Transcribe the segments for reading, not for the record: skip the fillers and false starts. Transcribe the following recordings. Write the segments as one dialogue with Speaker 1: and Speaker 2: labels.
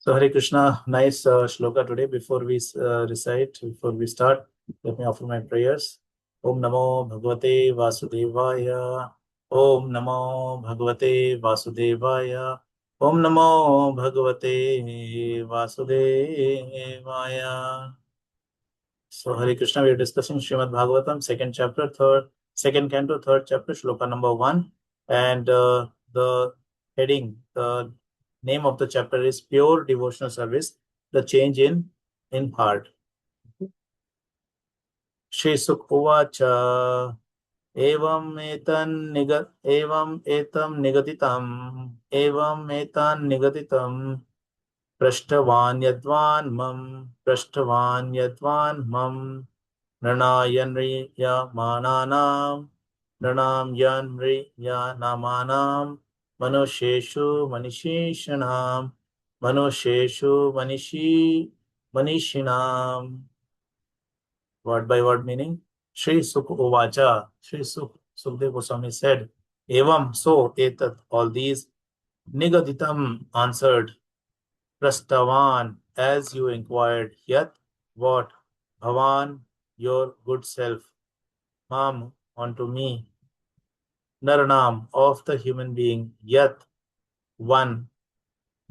Speaker 1: So Hare Krishna, nice shloka today. Before we before we start, let me offer my prayers. Om Namo Bhagavate Vasudevaya. Om Namo Bhagavate Vasudevaya. Om Namo Bhagavate Vasudevaya. So Hare Krishna, we are discussing Srimad Bhagavatam, second chapter, second canto, third chapter, shloka number 1. And the heading, the name of the chapter is Pure Devotional Service, the change in heart. Shri Suk Uvacha Evam etan nigatitam Prashtavan yadvan mam Nrinayanriyamananam Nrinayanriyanam Manusheshu Manishinam. Word by word meaning. Shri Suk Uvacha. Sukdev Goswami said, Evam, so, etat, all these, Nigaditam, answered, Prastavan, as you inquired, yet, what? Bhavan, your good self, Mam, unto me, Naranam, of the human being, yet, one,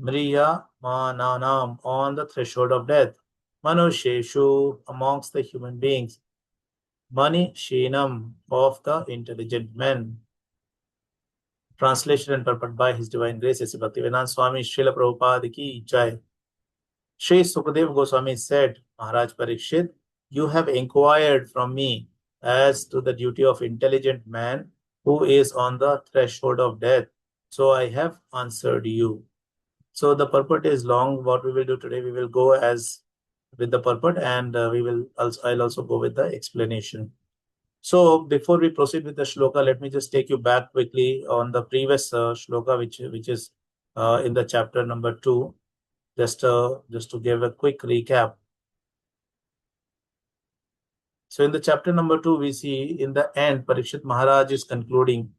Speaker 1: Mriya Mananam, on the threshold of death, Manusheshu, amongst the human beings, Mani Shinam, of the intelligent men. Translation and purport by His Divine Grace, S. Bhaktivedanta Swami Srila Prabhupada ki Jai. Shri Sukadeva Goswami said, Maharaj Parikshit, you have inquired from me as to the duty of intelligent man who is on the threshold of death. So I have answered you. So the purport is long. What we will do today, we will go as with the purport, and I'll also go with the explanation. So before we proceed with the shloka, let me just take you back quickly on the previous shloka, which is in the chapter number 2. Just to give a quick recap. So in the chapter number 2, we see in the end, Parikshit Maharaj is concluding,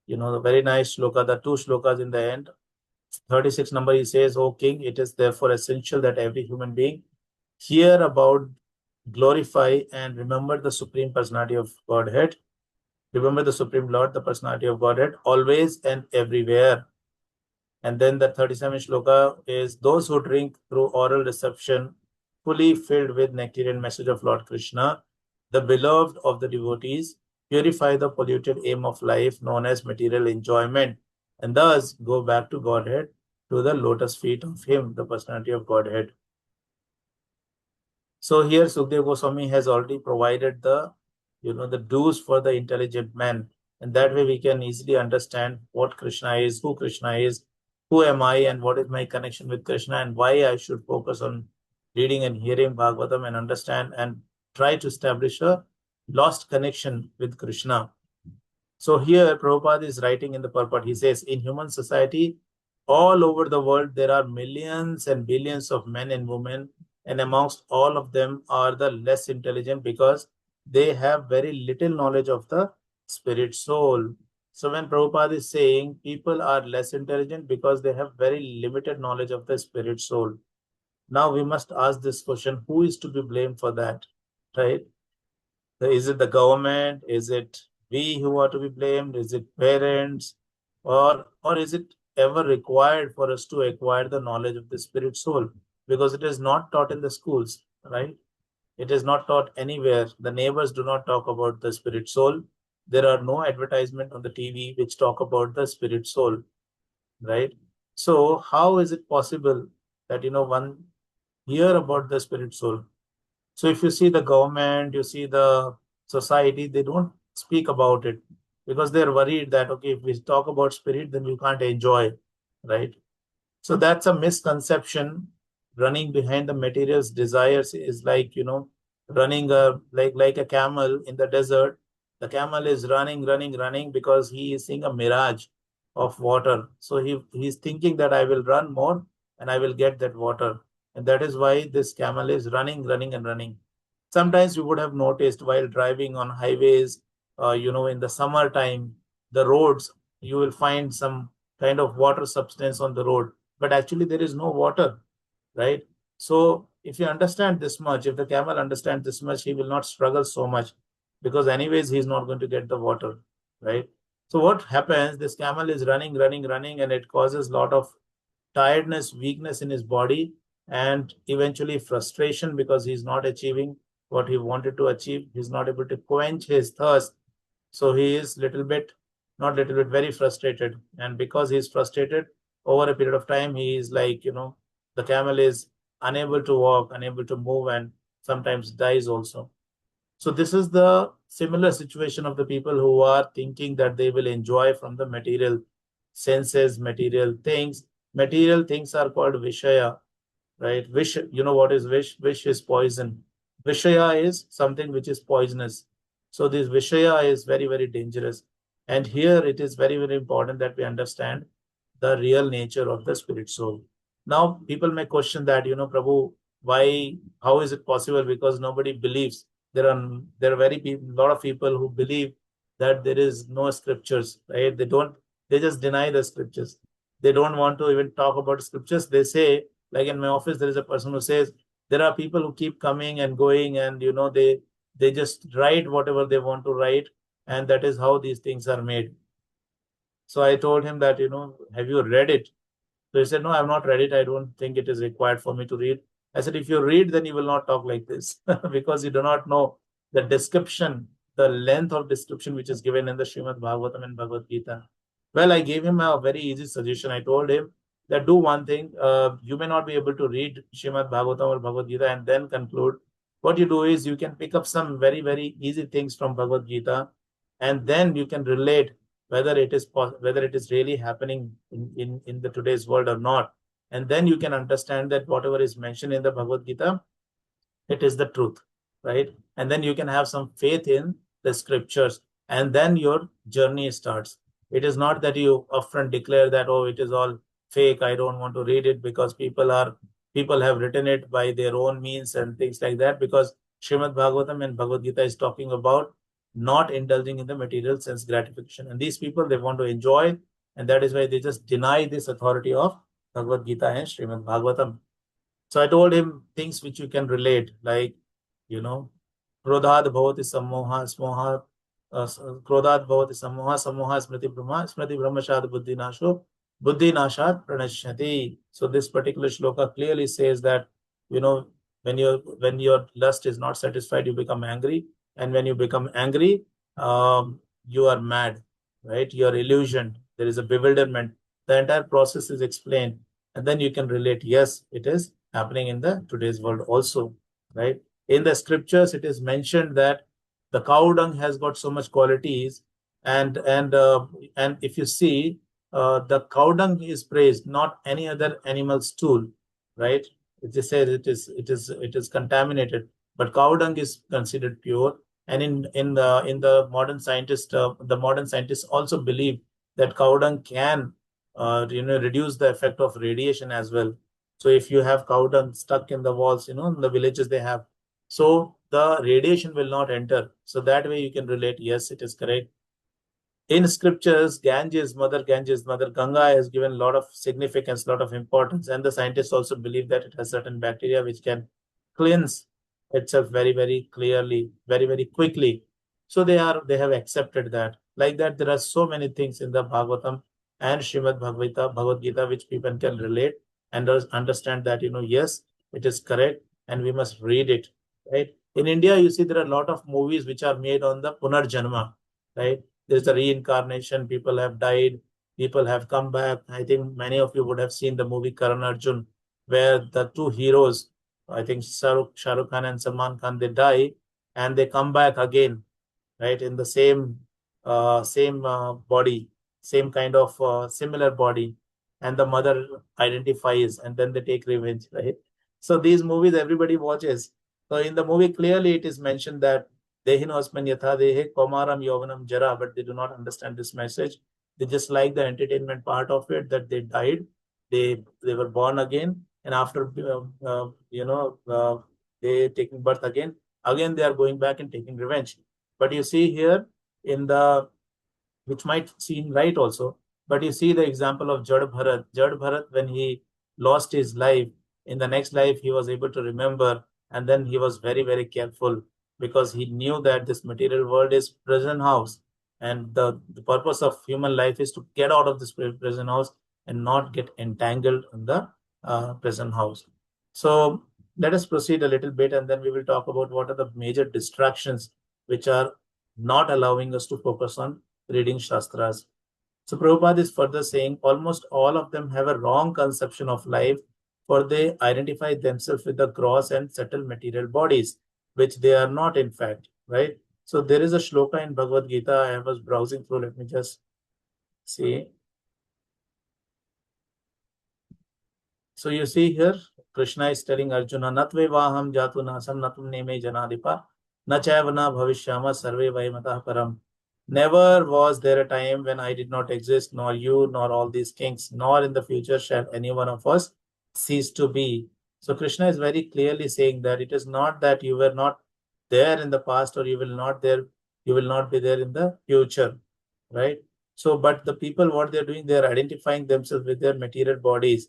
Speaker 1: the very nice shloka, the 2 shlokas in the end. 36 number, he says, O king, it is therefore essential that every human being hear about, glorify, and remember the Supreme Personality of Godhead. Remember the Supreme Lord, the Personality of Godhead, always and everywhere. And then the 37th shloka is, those who drink through oral reception, fully filled with nectarian message of Lord Krishna, the beloved of the devotees, purify the polluted aim of life known as material enjoyment, and thus go back to Godhead, to the lotus feet of Him, the Personality of Godhead. So here Sukadeva Goswami has already provided the dues for the intelligent man, and that way we can easily understand what Krishna is, who Krishna is, who am I, and what is my connection with Krishna, and why I should focus on reading and hearing Bhagavatam and understand and try to establish a lost connection with Krishna. So here Prabhupada is writing in the purport. He says, in human society, all over the world, there are millions and billions of men and women, and amongst all of them are the less intelligent because they have very little knowledge of the spirit soul. So when Prabhupada is saying people are less intelligent because they have very limited knowledge of the spirit soul. Now we must ask this question, who is to be blamed for that, right? Is it the government? Is it we who are to be blamed? Is it parents? Or is it ever required for us to acquire the knowledge of the spirit soul? Because it is not taught in the schools, right? It is not taught anywhere. The neighbors do not talk about the spirit soul. There are no advertisement on the TV which talk about the spirit soul, right? So how is it possible that, one hear about the spirit soul? So if you see the government, you see the society, they don't speak about it because they're worried that, okay, if we talk about spirit, then you can't enjoy, right? So that's a misconception. Running behind the material's desires is like, running like a camel in the desert. The camel is running because he is seeing a mirage of water. So he's thinking that I will run more and I will get that water. And that is why this camel is running. Sometimes you would have noticed while driving on highways, in the summertime, the roads, you will find some kind of water substance on the road. But actually there is no water. right? So if you understand this much, if the camel understands this much, he will not struggle so much, because anyways he's not going to get the water, right? So what happens, this camel is running, and it causes a lot of tiredness, weakness in his body, and eventually frustration, because he's not achieving what he wanted to achieve. He's not able to quench his thirst. So he is little bit, not little bit, very frustrated. And because he's frustrated, over a period of time, he is like, the camel is unable to walk, unable to move, and sometimes dies also. So this is the similar situation of the people who are thinking that they will enjoy from the material senses, material things. Material things are called Vishaya, right? Wish, you know what is wish? Wish is poison. Vishaya is something which is poisonous. So this Vishaya is very, very dangerous. And here it is very, very important that we understand the real nature of the spirit soul. Now, people may question that, Prabhu, why, how is it possible? Because nobody believes. There are lot of people who believe that there is no scriptures, right? They just deny the scriptures. They don't want to even talk about scriptures. They say, like in my office, there is a person who says there are people who keep coming and going, and they just write whatever they want to write, and that is how these things are made. So I told him that, have you read it? So he said, no, I've not read it. I don't think it is required for me to read. I said, if you read, then you will not talk like this because you do not know the description, the length of description which is given in the Srimad Bhagavatam and Bhagavad Gita. Well, I gave him a very easy suggestion. I told him that do one thing. You may not be able to read Srimad Bhagavatam or Bhagavad Gita and then conclude. What you do is you can pick up some very, very easy things from Bhagavad Gita, and then you can relate whether it is really happening in the today's world or not. And then you can understand that whatever is mentioned in the Bhagavad Gita, it is the truth, right? And then you can have some faith in the scriptures, and then your journey starts. It is not that you upfront declare that, oh, it is all fake, I don't want to read it, because people have written it by their own means and things like that, because Srimad Bhagavatam and Bhagavad Gita is talking about not indulging in the material sense gratification. And these people, they want to enjoy, and that is why they just deny this authority of Bhagavad Gita and Srimad Bhagavatam. So I told him things which you can relate, like, Krodad bhavati sammoha, smoha, Krodad bhavati sammoha, sammoha smriti brahmashad buddhi nasho, buddhi nashad pranashyati. So this particular shloka clearly says that, when your lust is not satisfied, you become angry. And when you become angry, you are mad, right? You are illusioned. There is a bewilderment. The entire process is explained. And then you can relate, yes, it is happening in the today's world also, right? In the scriptures, it is mentioned that the cow dung has got so much qualities, and if you see, the cow dung is praised, not any other animal's stool, right? It is said it is contaminated, but cow dung is considered pure. And in the modern scientists also believe that cow dung can reduce the effect of radiation as well. So if you have cow dung stuck in the walls, in the villages they have, so the radiation will not enter. So that way you can relate, yes, it is correct. In scriptures, Ganges, Mother Ganga has given a lot of significance, a lot of importance, and the scientists also believe that it has certain bacteria which can cleanse itself very, very clearly, very, very quickly. So they have accepted that. Like that, there are so many things in the Bhagavatam and Srimad Bhagavad Gita which people can relate and understand that, yes, it is correct and we must read it, right? In India, you see there are a lot of movies which are made on the Punarjanma, right? There's a reincarnation. People have died. People have come back. I think many of you would have seen the movie Karan Arjun, where the two heroes, I think Shah Rukh Khan and Salman Khan, they die and they come back again, right? In the same body, same kind of similar body, and the mother identifies, and then they take revenge, right? So these movies everybody watches. So in the movie, clearly it is mentioned that Dehinosman yatha dehe komaram yovanam jara, but they do not understand this message. They just like the entertainment part of it, that they died, they were born again, and after they taking birth again they are going back and taking revenge. But you see here in the, which might seem right also, but you see the example of Jad Bharat. Jad Bharat, when he lost his life, in the next life he was able to remember, and then he was very, very careful because he knew that this material world is prison house, and the purpose of human life is to get out of this prison house and not get entangled in the prison house. So let us proceed a little bit, and then we will talk about what are the major distractions which are not allowing us to focus on reading Shastras. So Prabhupada is further saying almost all of them have a wrong conception of life, for they identify themselves with the gross and subtle material bodies, which they are not in fact, right? So there is a shloka in Bhagavad Gita. I was browsing through. Let me just see. So you see here, Krishna is telling Arjuna, Natve vaham jatu nasam natum neme janadipa, na chaivana bhavishyama sarve vaimatah param. Never was there a time when I did not exist, nor you, nor all these kings, nor in the future shall any one of us cease to be. So Krishna is very clearly saying that it is not that you were not there in the past, or you will not be there in the future, right? So, but the people, what they're doing, they're identifying themselves with their material bodies,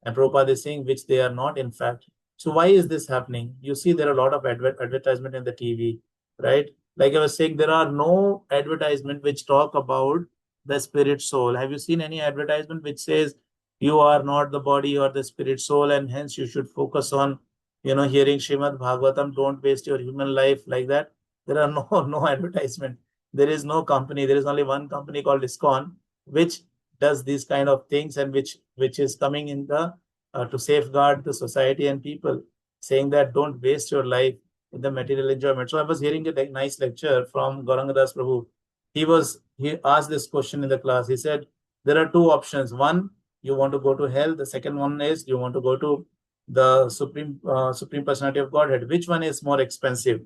Speaker 1: and Prabhupada is saying which they are not in fact. So why is this happening? You see, there are a lot of advertisement in the TV, right? Like I was saying, there are no advertisement which talk about the spirit soul. Have you seen any advertisement which says you are not the body, you are the spirit soul, and hence you should focus on, hearing Srimad Bhagavatam, don't waste your human life like that? There are no advertisement. There is no company. There is only one company called ISKCON, which does these kind of things, and which is coming in the to safeguard the society and people, saying that don't waste your life in the material enjoyment. So I was hearing a nice lecture from Gaurangadas Prabhu. He asked this question in the class. He said there are two options. One, you want to go to hell. The second one is you want to go to the Supreme Personality of Godhead. Which one is more expensive?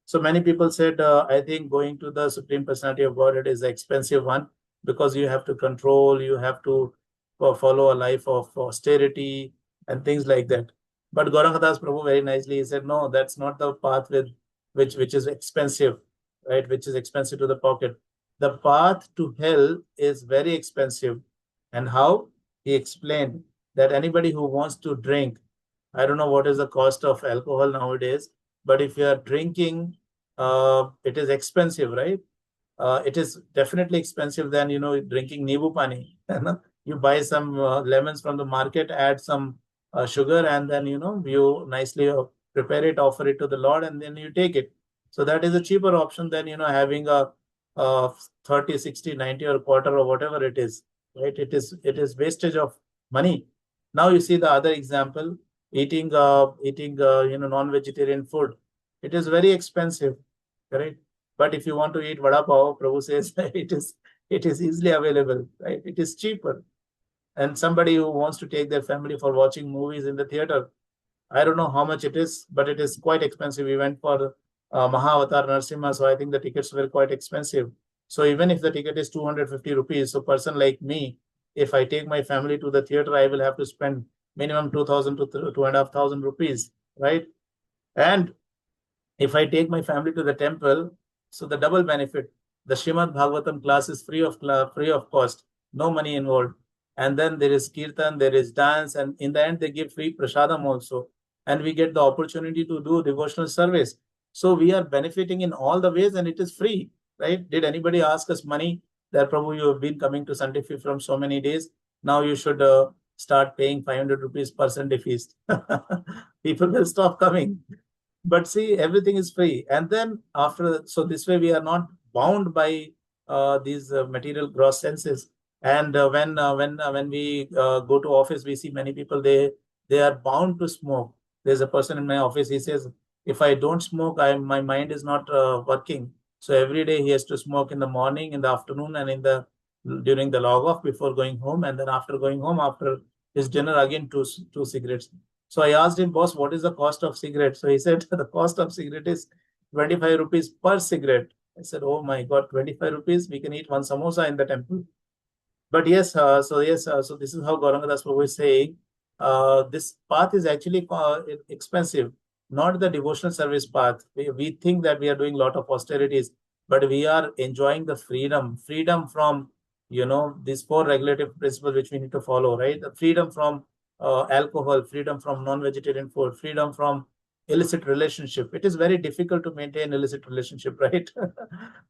Speaker 1: So many people said, I think going to the Supreme Personality of Godhead is the expensive one, because you have to control, you have to follow a life of austerity and things like that. But Gaurangadas Prabhu very nicely, he said, no, that's not the path with which is expensive, right? Which is expensive to the pocket. The path to hell is very expensive. And how? He explained that anybody who wants to drink, I don't know what is the cost of alcohol nowadays, but if you are drinking, it is expensive, right? It is definitely expensive than drinking nibu pani. You buy some lemons from the market, add some sugar, and then you nicely prepare it, offer it to the Lord, and then you take it. So that is a cheaper option than having a 30, 60, 90 or quarter or whatever it is, right? It is wastage of money. Now you see the other example, eating non-vegetarian food. It is very expensive, correct? But if you want to eat vada pav, Prabhu says it is easily available, right? It is cheaper. And somebody who wants to take their family for watching movies in the theater, I don't know how much it is, but it is quite expensive. We went for Mahavatar Narsimha, so I think the tickets were quite expensive. So even if the ticket is 250 rupees, so person like me, if I take my family to the theater, I will have to spend minimum 2,000 to 2,500 rupees, right? And if I take my family to the temple, so the double benefit, the Srimad Bhagavatam class is free of cost, no money involved. And then there is kirtan, there is dance, and in the end they give free prasadam also. And we get the opportunity to do devotional service. So we are benefiting in all the ways, and it is free, right? Did anybody ask us money that, Prabhu, you have been coming to Sunday feast from so many days. Now you should start paying 500 rupees per Sunday feast. People will stop coming. But see, everything is free. And then so this way we are not bound by these material gross senses. And when we go to office, we see many people, they are bound to smoke. There's a person in my office, he says, if I don't smoke, my mind is not working. So every day he has to smoke in the morning, in the afternoon, and during the log off before going home, and then after going home, after his dinner, again two cigarettes. So I asked him, boss, what is the cost of cigarette? So he said, the cost of cigarette is 25 rupees per cigarette. I said, oh my God, 25 rupees, we can eat one samosa in the temple. But yes, so this is how Gaurangadas Prabhu is saying, this path is actually expensive, not the devotional service path. We think that we are doing a lot of austerities, but we are enjoying the freedom from, these four regulative principles which we need to follow, right? The freedom from alcohol, freedom from non-vegetarian food, freedom from illicit relationship. It is very difficult to maintain illicit relationship, right?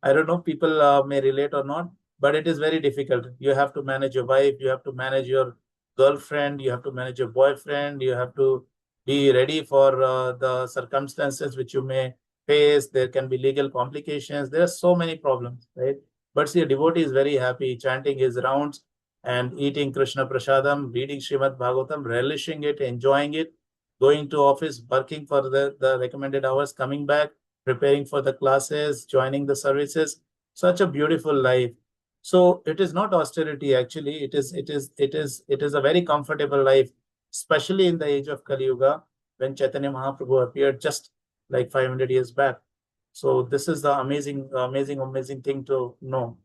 Speaker 1: I don't know, people may relate or not, but it is very difficult. You have to manage your wife, you have to manage your girlfriend, you have to manage your boyfriend, you have to be ready for the circumstances which you may face. There can be legal complications. There are so many problems, right? But see, a devotee is very happy, chanting his rounds and eating Krishna Prasadam, reading Srimad Bhagavatam, relishing it, enjoying it, going to office, working for the recommended hours, coming back, preparing for the classes, joining the services. Such a beautiful life. So it is not austerity, actually. It is a very comfortable life, especially in the age of Kali Yuga, when Chaitanya Mahaprabhu appeared just like 500 years back. So this is the amazing thing to know.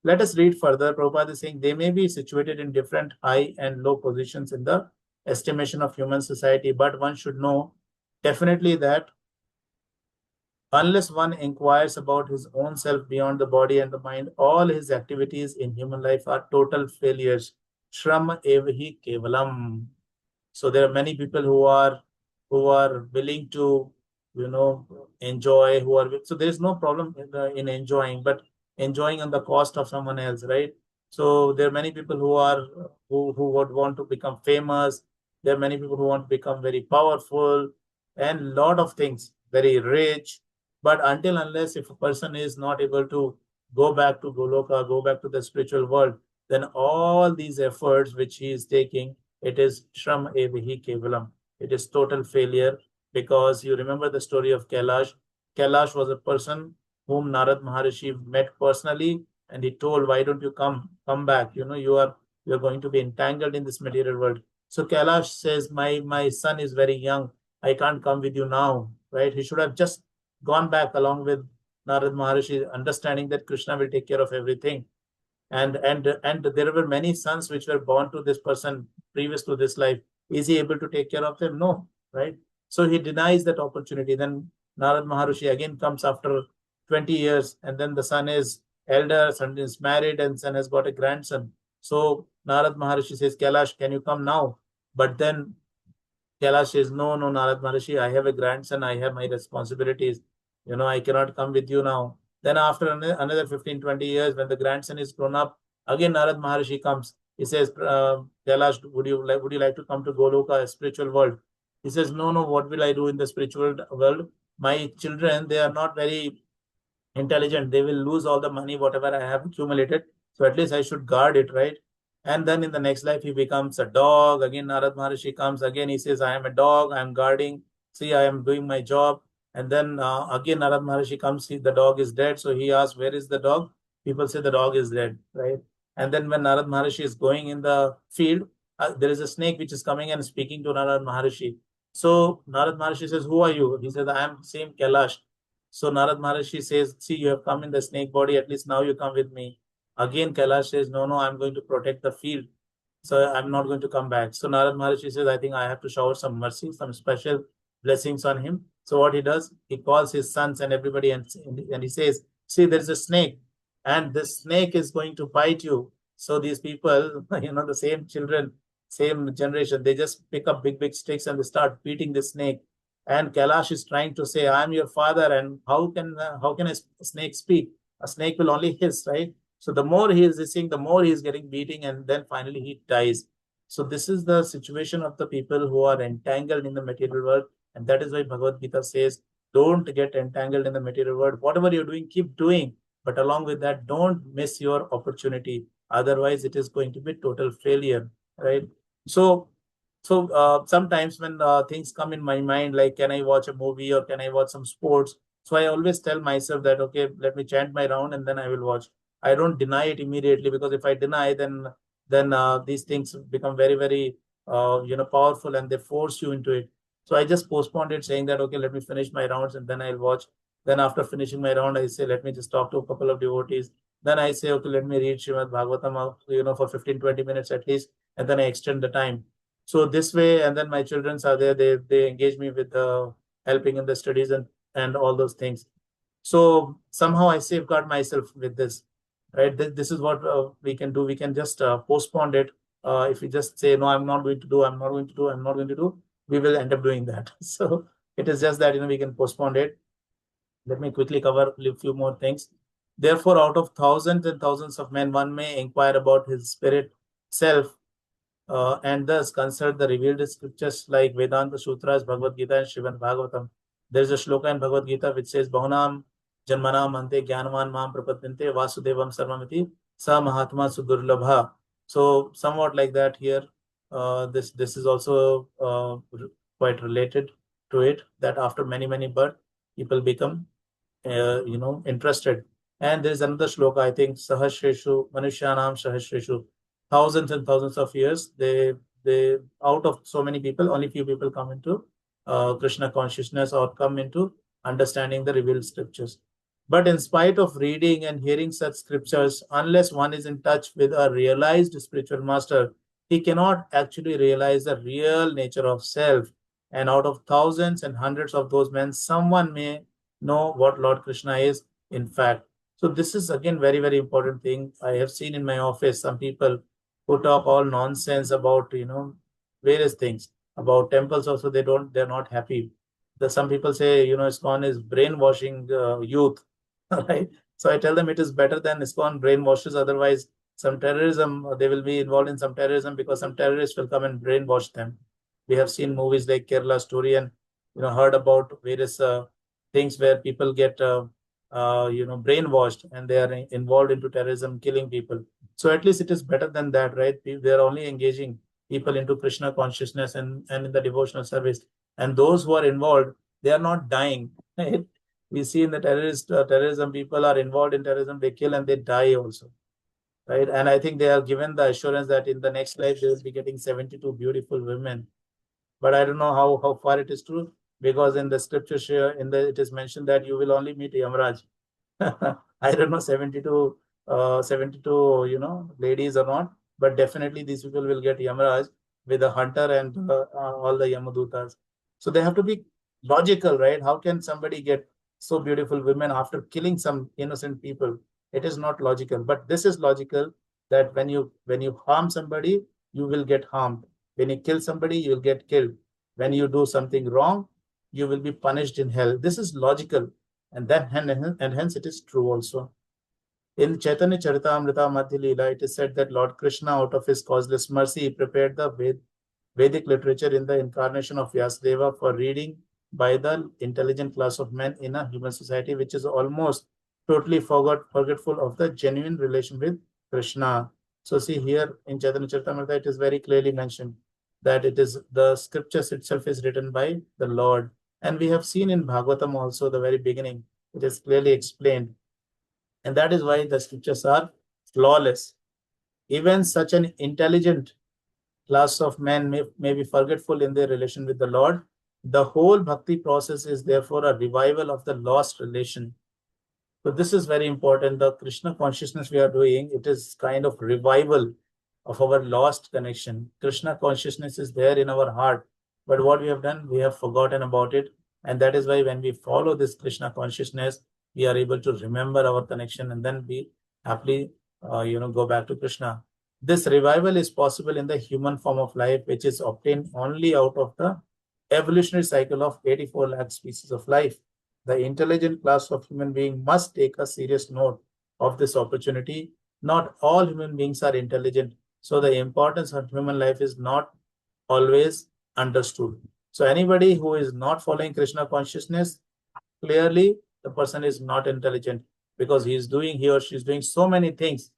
Speaker 1: Let us read further. Prabhupada is saying they may be situated in different high and low positions in the estimation of human society, but one should know definitely that unless one inquires about his own self beyond the body and the mind, all his activities in human life are total failures. Shram evahi kevalam. So there are many people who are willing to, enjoy. So there is no problem in enjoying, but enjoying on the cost of someone else, right? So there are many people who would want to become famous. There are many people who want to become very powerful and lot of things, very rich. But until unless if a person is not able to go back to Goloka, go back to the spiritual world, then all these efforts which he is taking, it is Shram Evihi Kevalam. It is total failure, because you remember the story of Kailash. Kailash was a person whom Narad Maharishi met personally, and he told, why don't you come back? You are going to be entangled in this material world. So Kailash says, my son is very young. I can't come with you now, right? He should have just gone back along with Narad Maharishi, understanding that Krishna will take care of everything. And there were many sons which were born to this person previous to this life. Is he able to take care of them? No, right? So he denies that opportunity. Then Narad Maharishi again comes after 20 years, and then the son is elder, son is married, and son has got a grandson. So Narad Maharishi says, Kailash, can you come now? But then Kailash says, no, no, Narad Maharishi, I have a grandson, I have my responsibilities. I cannot come with you now. Then after another 15, 20 years, when the grandson is grown up, again Narad Maharishi comes. He says, Kailash, would you like to come to Goloka, a spiritual world? He says, no, no, what will I do in the spiritual world? My children, they are not very intelligent. They will lose all the money, whatever I have accumulated. So at least I should guard it, right? And then in the next life, he becomes a dog. Again, Narad Maharishi comes. Again, he says, I am a dog. I am guarding. See, I am doing my job. And then again, Narad Maharishi comes. See, the dog is dead. So he asks, where is the dog? People say the dog is dead, right? And then when Narad Maharishi is going in the field, there is a snake which is coming and speaking to Narad Maharishi. So Narad Maharishi says, who are you? He says, I am same Kailash. So Narad Maharishi says, see, you have come in the snake body, at least now you come with me. Again, Kailash says, no, no, I'm going to protect the field. So I'm not going to come back. So Narad Maharishi says, I think I have to shower some mercy, some special blessings on him. So what he does, he calls his sons and everybody, and he says, see, there's a snake, and this snake is going to bite you. So these people, the same children, same generation, they just pick up big, big sticks and they start beating the snake. And Kailash is trying to say, I am your father, and how can a snake speak? A snake will only hiss, right? So the more he is hissing, the more he is getting beating, and then finally he dies. So this is the situation of the people who are entangled in the material world. And that is why Bhagavad Gita says, don't get entangled in the material world. Whatever you're doing, keep doing. But along with that, don't miss your opportunity. Otherwise, it is going to be total failure, right? So sometimes when things come in my mind, like can I watch a movie or can I watch some sports? So I always tell myself that, okay, let me chant my round and then I will watch. I don't deny it immediately, because if I deny, then these things become very, very powerful, and they force you into it. So I just postponed it, saying that, okay, let me finish my rounds and then I'll watch. Then after finishing my round, I say, let me just talk to a couple of devotees. Then I say, okay, let me read Srimad Bhagavatam, for 15, 20 minutes at least, and then I extend the time. So this way, and then my children are there. They engage me with helping in the studies and all those things. So somehow I safeguard myself with this, right? This is what we can do. We can just postpone it, if we just say, no, I'm not going to do, I'm not going to do, I'm not going to do, we will end up doing that. So it is just that, we can postpone it. Let me quickly cover a few more things. Therefore, out of thousands and thousands of men, one may inquire about his spirit self, and thus consult the revealed scriptures like Vedanta Sutras, Bhagavad Gita, and Srimad Bhagavatam. There is a shloka in Bhagavad Gita which says, Bahunam Janmanam Ante Jnanavan Mam Prapadyante Vasudevam Sarvamiti Sa Mahatma Sudurlabha. So, somewhat like that here, this is also quite related to it, that after many, many births, people become interested. And there is another shloka, I think, Sahasreshu, Manushyanam Sahasreshu. Thousands and thousands of years, they out of so many people, only few people come into Krishna consciousness or come into understanding the revealed scriptures. But in spite of reading and hearing such scriptures, unless one is in touch with a realized spiritual master, he cannot actually realize the real nature of self. And out of thousands and hundreds of those men, someone may know what Lord Krishna is, in fact. So this is again very, very important thing. I have seen in my office some people who talk all nonsense about, various things. About temples also, they're not happy. Some people say, ISKCON is brainwashing youth, right? So I tell them it is better than ISKCON brainwashes. Otherwise, some terrorism, they will be involved in some terrorism because some terrorists will come and brainwash them. We have seen movies like Kerala Story and, heard about various things where people get, brainwashed and they are involved into terrorism, killing people. So at least it is better than that, right? They are only engaging people into Krishna consciousness and in the devotional service. And those who are involved, they are not dying. Right? We see in the terrorism, people are involved in terrorism, they kill and they die also. Right? And I think they are given the assurance that in the next life, they will be getting 72 beautiful women. But I don't know how far it is true, because in the scripture share, it is mentioned that you will only meet Yamraj. I don't know 72, 72, ladies or not, but definitely these people will get Yamraj with a hunter and all the Yamadutas. So they have to be logical, right? How can somebody get so beautiful women after killing some innocent people? It is not logical, but this is logical, that when you harm somebody, you will get harmed. When you kill somebody, you will get killed. When you do something wrong, you will be punished in hell. This is logical. And hence it is true also. In Chaitanya Charitamrita Madhya Leela, it is said that Lord Krishna, out of his causeless mercy, prepared the Vedic literature in the incarnation of Vyasadeva for reading by the intelligent class of men in a human society, which is almost totally forgetful of the genuine relation with Krishna. So see here in Chaitanya Charitamrita, it is very clearly mentioned that it is the scriptures itself is written by the Lord. And we have seen in Bhagavatam also, the very beginning, it is clearly explained. And that is why the scriptures are flawless. Even such an intelligent class of men may be forgetful in their relation with the Lord. The whole bhakti process is therefore a revival of the lost relation. So this is very important. The Krishna consciousness we are doing, it is kind of revival of our lost connection. Krishna consciousness is there in our heart, but what we have done, we have forgotten about it. And that is why when we follow this Krishna consciousness, we are able to remember our connection and then we happily, go back to Krishna. This revival is possible in the human form of life, which is obtained only out of the evolutionary cycle of 84 lakh species of life. The intelligent class of human being must take a serious note of this opportunity. Not all human beings are intelligent, so the importance of human life is not always understood. So anybody who is not following Krishna consciousness, clearly the person is not intelligent, because he or she is doing so many things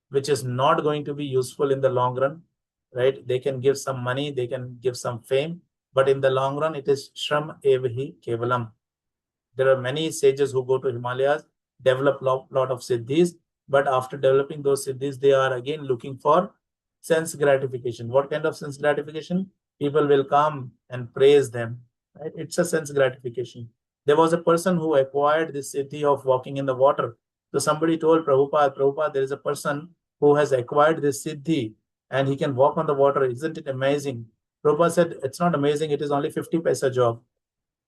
Speaker 1: which is not going to be useful in the long run, right? They can give some money, they can give some fame, but in the long run, it is shram evahi kevalam. There are many sages who go to Himalayas, develop lot of siddhis, but after developing those siddhis, they are again looking for sense gratification. What kind of sense gratification? People will come and praise them. Right? It's a sense gratification. There was a person who acquired this siddhi of walking in the water. So somebody told Prabhupada, there is a person who has acquired this siddhi and he can walk on the water. Isn't it amazing? Prabhupada said, it's not amazing. It is only 50 paisa job.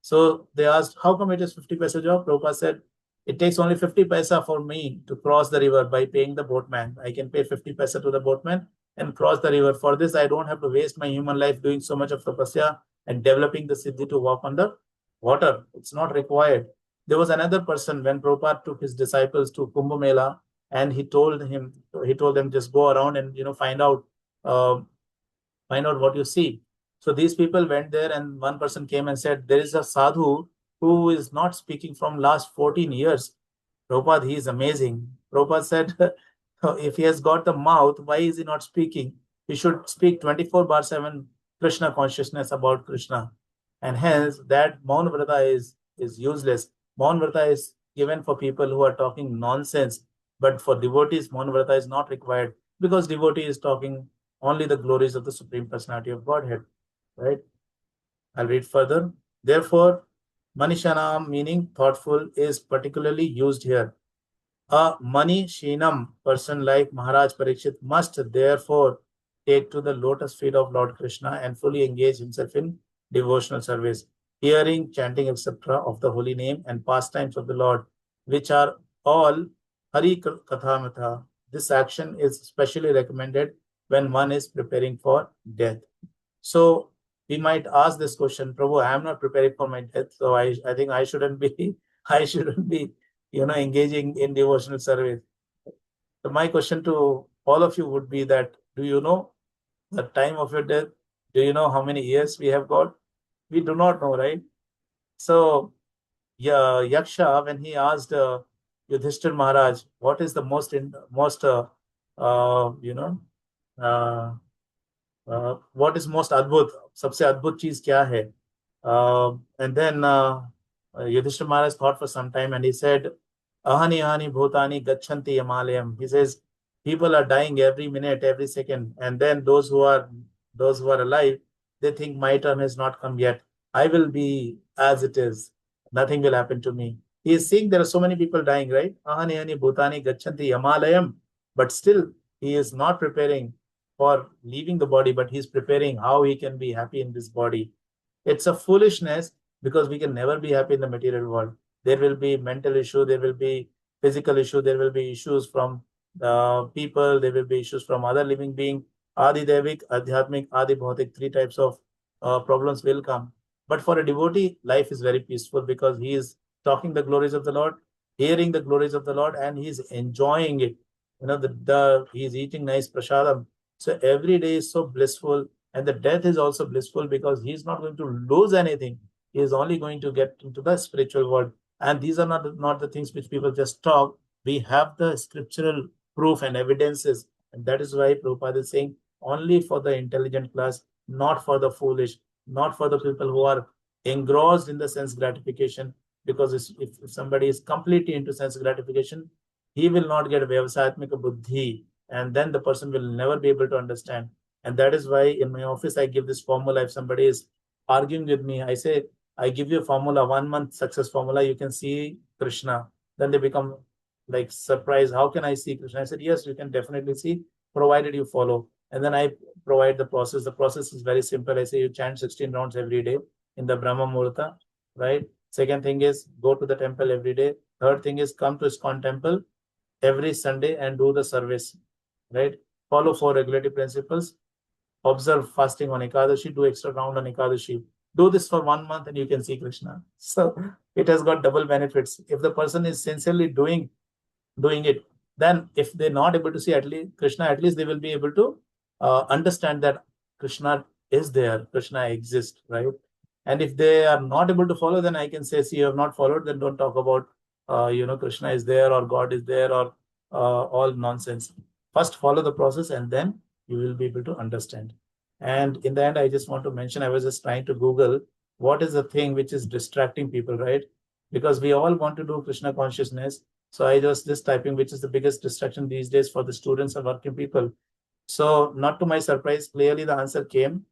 Speaker 1: So they asked, how come it is 50 paisa job? Prabhupada said, it takes only 50 paisa for me to cross the river by paying the boatman. I can pay 50 paisa to the boatman and cross the river. For this, I don't have to waste my human life doing so much of tapasya and developing the siddhi to walk on the water. It's not required. There was another person when Prabhupada took his disciples to Kumbh Mela, and he told them, just go around and uh, find out what you see. So these people went there, and one person came and said, there is a sadhu who is not speaking from last 14 years. Prabhupada, he is amazing. Prabhupada said, if he has got the mouth, why is he not speaking? He should speak 24 bar 7 Krishna consciousness about Krishna. And hence, that Maun Vrata is useless. Maun Vrata is given for people who are talking nonsense. But for devotees, Maun Vrata is not required, because devotee is talking only the glories of the Supreme Personality of Godhead. Right? I'll read further. Therefore, Manishanam, meaning thoughtful, is particularly used here. A Manishinam person like Maharaj Parikshit must therefore take to the lotus feet of Lord Krishna and fully engage himself in devotional service, hearing, chanting, etc. of the holy name and pastimes of the Lord, which are all Hari Kathamata. This action is specially recommended when one is preparing for death. So we might ask this question, Prabhu, I am not preparing for my death, so I think I shouldn't be engaging in devotional service. So my question to all of you would be that, do you know the time of your death? Do you know how many years we have got? We do not know, right? So yeah, Yaksha, when he asked Yudhishthir Maharaj, what is the most uh, you know uh, what is most adbhut, सबसे अद्भुत चीज क्या है? And then Yudhishthira Maharaj thought for some time, and he said, Ahani ahani bhutani gachanti yamalayam. He says, people are dying every minute, every second, and then those who are alive, they think my turn has not come yet. I will be as it is. Nothing will happen to me. He is saying there are so many people dying, right? Ahani ahani bhutani gachanti yamalayam. But still, he is not preparing for leaving the body, but he's preparing how he can be happy in this body. It's a foolishness, because we can never be happy in the material world. There will be mental issue, there will be physical issue, there will be issues from people, there will be issues from other living beings. Adi Devik, Adhyatmik, Adi Bhautik, three types of problems will come. But for a devotee, life is very peaceful, because he is talking the glories of the Lord, hearing the glories of the Lord, and he is enjoying it. He is eating nice prasadam. So every day is so blissful, and the death is also blissful, because he is not going to lose anything. He is only going to get into the spiritual world. And these are not the things which people just talk. We have the scriptural proof and evidences. And that is why Prabhupada is saying, only for the intelligent class, not for the foolish, not for the people who are engrossed in the sense gratification. Because if somebody is completely into sense gratification, he will not get vyavasatmika buddhi, and then the person will never be able to understand. And that is why in my office, I give this formula. If somebody is arguing with me, I say, I give you a formula, 1 month success formula, you can see Krishna. Then they become like surprised. How can I see Krishna? I said, yes, you can definitely see, provided you follow. And then I provide the process. The process is very simple. I say you chant 16 rounds every day in the Brahma Muhurta, right? Second thing is go to the temple every day. Third thing is come to ISKCON temple every Sunday and do the service, right? Follow 4 regulatory principles. Observe fasting on Ekadashi, do extra round on Ekadashi. Do this for 1 month and you can see Krishna. So it has got double benefits. If the person is sincerely doing it, then if they're not able to see at least Krishna, at least they will be able to understand that Krishna is there, Krishna exists, right? And if they are not able to follow, then I can say, see, you have not followed, then don't talk about, Krishna is there or God is there or all nonsense. First, follow the process and then you will be able to understand. And in the end, I just want to mention, I was just trying to Google what is the thing which is distracting people, right? Because we all want to do Krishna consciousness. So I was just typing, which is the biggest distraction these days for the students and working people. So not to my surprise, clearly the answer came.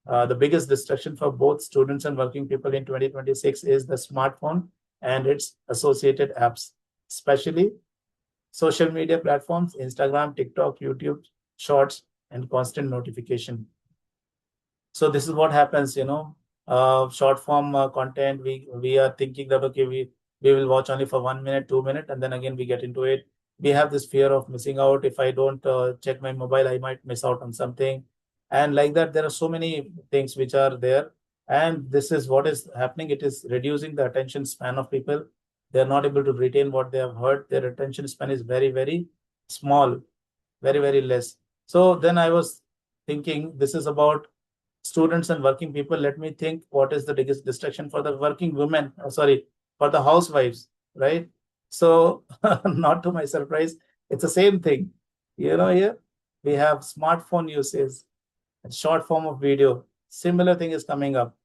Speaker 1: The biggest distraction for both students and working people in 2026 is the smartphone and its associated apps, especially social media platforms, Instagram, TikTok, YouTube, Shorts, and constant notification. So this is what happens, short form content. We are thinking that, okay, we will watch only for 1 minute, 2 minutes, and then again we get into it. we have this fear of missing out. If I don't check my mobile, I might miss out on something. And like that, there are so many things which are there. And this is what is happening. It is reducing the attention span of people. They are not able to retain what they have heard. Their attention span is very, very small, very, very less. So then I was thinking this is about students and working people. Let me think what is the biggest distraction for the working women, sorry, for the housewives, right? So, not to my surprise, it's the same thing. Here we have smartphone usage and short form of video. Similar thing is coming up.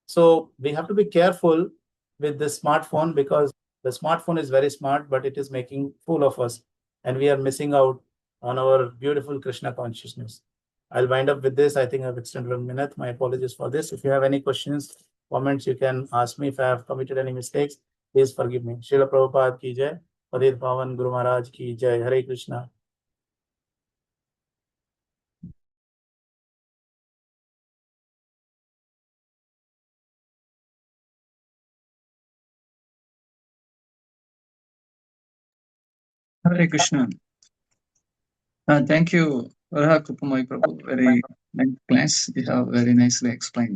Speaker 1: So we have to be careful with the smartphone because the smartphone is very smart, but it is making fool of us, and we are missing out on our beautiful Krishna consciousness. I'll wind up with this. I think I've extended 1 minute. My apologies for this. If you have any questions, comments, you can ask me. If I have committed any mistakes, please forgive me. Srila Prabhupada ki jai. Padit Pavan Guru Maharaj ki jai. Hare Krishna.
Speaker 2: Hare Krishna. Thank you, Varaha Krpamaya Prabhu. Very nice class. You have very nicely explained.